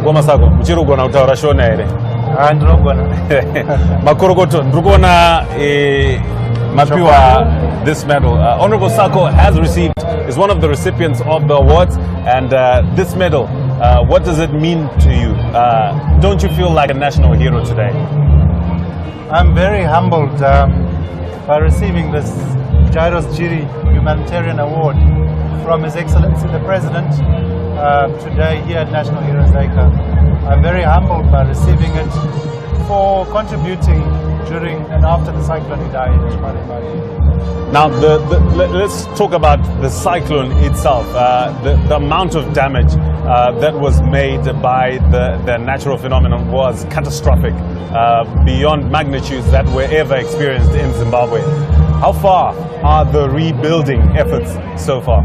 Sacco, uchirugona utaura shona ere. Ndinogona. Makorokoto, ndrugona Mapiwa this medal. Honourable Sacco is one of the recipients of the awards, and this medal, what does it mean to you? Don't you feel like a national hero today? I'm very humbled by receiving this Jairos Jiri Humanitarian Award from His Excellency the President today here at National Heroes Acre. I'm very humbled by receiving it for contributing during and after the Cyclone Idai in Chimanimani. Now, let's talk about the cyclone itself. The amount of damage that was made by the natural phenomenon was catastrophic, beyond magnitudes that were ever experienced in Zimbabwe. How far are the rebuilding efforts so far?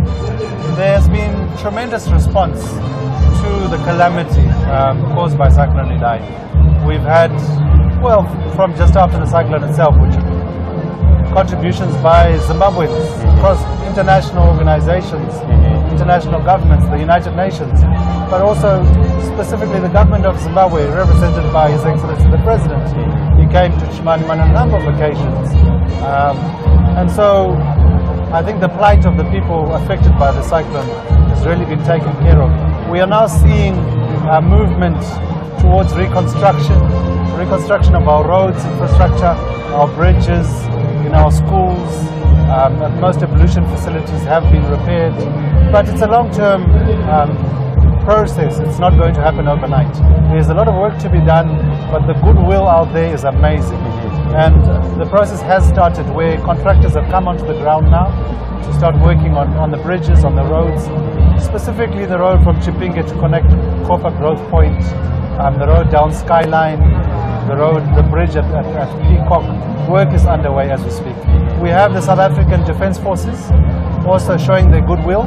There's been tremendous response to the calamity caused by Cyclone Idai. We've had, well, from just after the cyclone itself, which contributions by Zimbabweans across international organizations, international governments, the United Nations, but also specifically the government of Zimbabwe, represented by His Excellency the President. He came to Chimanimani on a number of occasions. And so I think the plight of the people affected by the cyclone has really been taken care of. We are now seeing a movement towards reconstruction of our roads, infrastructure, our bridges, in our schools. Most ablution facilities have been repaired, but it's a long-term process. It's not going to happen overnight. There's a lot of work to be done, but the goodwill out there is amazing. And the process has started where contractors have come onto the ground now to start working on the bridges, on the roads, specifically the road from Chipinge to connect Copper Growth Point, the road down Skyline, the bridge at Peacock. Work is underway as we speak. We have the South African Defence Forces also showing their goodwill.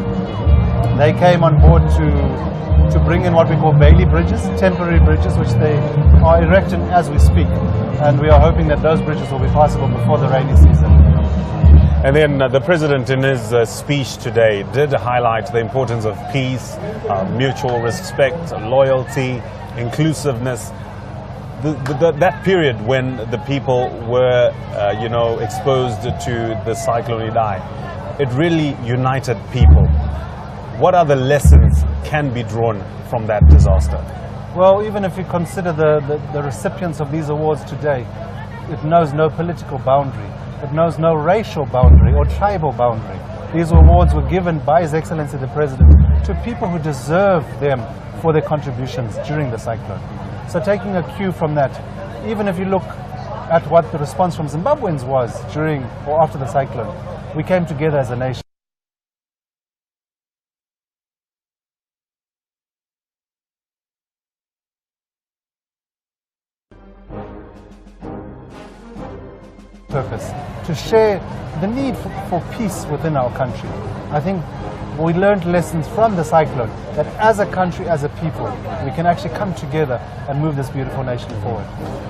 They came on board to bring in what we call Bailey bridges, temporary bridges, which they are erecting as we speak. And we are hoping that those bridges will be passable before the rainy season. And then the President in his speech today did highlight the importance of peace, mutual respect, loyalty, inclusiveness. That period when the people were, exposed to the Cyclone Idai, it really united people. What other lessons can be drawn from that disaster? Well, even if you consider the recipients of these awards today, it knows no political boundary. It knows no racial boundary or tribal boundary. These awards were given by His Excellency the President to people who deserve them for their contributions during the cyclone. So taking a cue from that, even if you look at what the response from Zimbabweans was during or after the cyclone, we came together as a nation. Purpose to share the need for peace within our country. I think we learned lessons from the cyclone that as a country, as a people, we can actually come together and move this beautiful nation forward.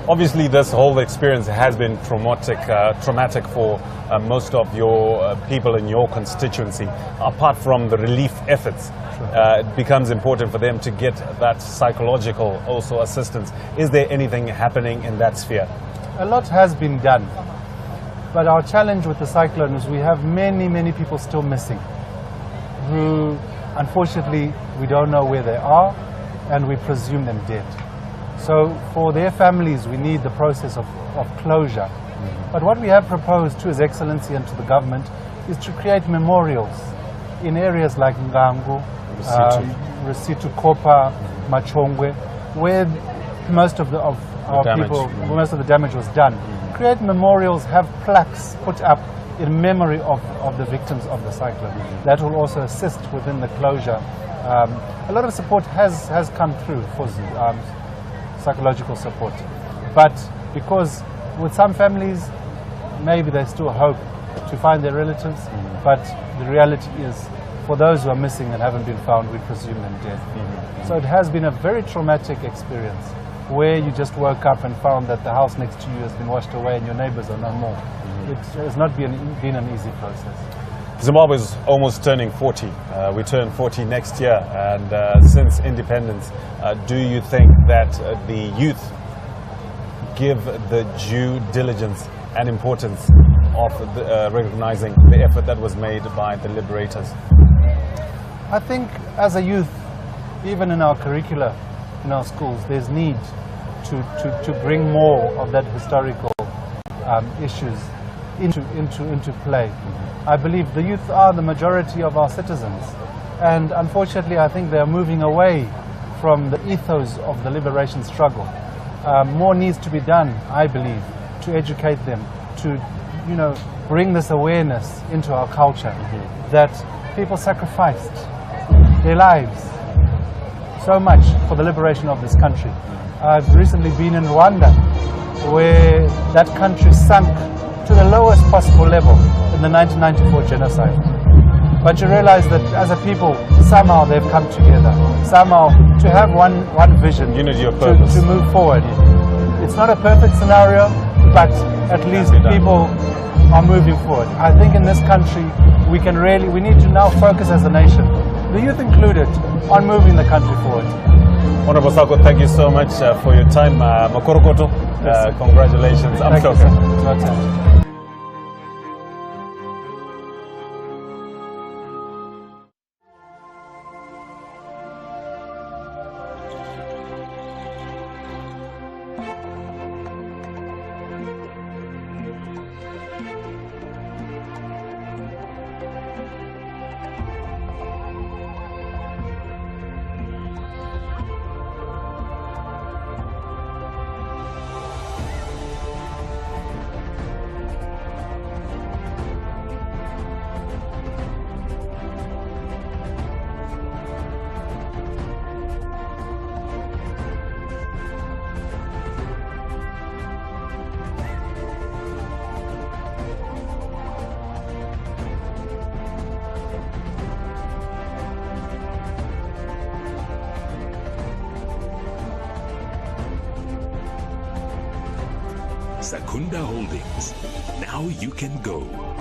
Obviously, this whole experience has been traumatic for most of your people in your constituency. Apart from the relief efforts, it becomes important for them to get that psychological also assistance. Is there anything happening in that sphere? A lot has been done. But our challenge with the cyclone is we have many people still missing, who unfortunately we don't know where they are and we presume them dead. So for their families we need the process of closure. But what we have proposed to His Excellency and to the government is to create memorials in areas like Ngangu, Resitu Kopa, Machongwe, where most of the damage was done. Create memorials, have plaques put up in memory of the victims of the cyclone. That will also assist within the closure. A lot of support has come through for psychological support. But because with some families, maybe they still hope to find their relatives, but the reality is for those who are missing and haven't been found, we presume them dead. So it has been a very traumatic experience, where you just woke up and found that the house next to you has been washed away and your neighbors are no more. It has not been an easy process. Zimbabwe is almost turning 40. We turn 40 next year, and since independence, do you think that the youth give the due diligence and importance of recognizing the effort that was made by the liberators? I think as a youth, even in our curricula, in our schools, there's need to bring more of that historical issues into play. I believe the youth are the majority of our citizens, and unfortunately I think they're moving away from the ethos of the liberation struggle. More needs to be done, I believe, to educate them, to bring this awareness into our culture, that people sacrificed their lives so much for the liberation of this country. I've recently been in Rwanda, where that country sunk to the lowest possible level in the 1994 genocide. But you realize that as a people, somehow they've come together, somehow to have one vision, unity of purpose, to move forward. It's not a perfect scenario, but at least people are moving forward. I think in this country, we need to now focus as a nation, the youth included, on moving the country forward. Honourable Sacco, thank you so much for your time. Makorokoto, congratulations. Thank you, sir. Secunda Holdings. Now you can go.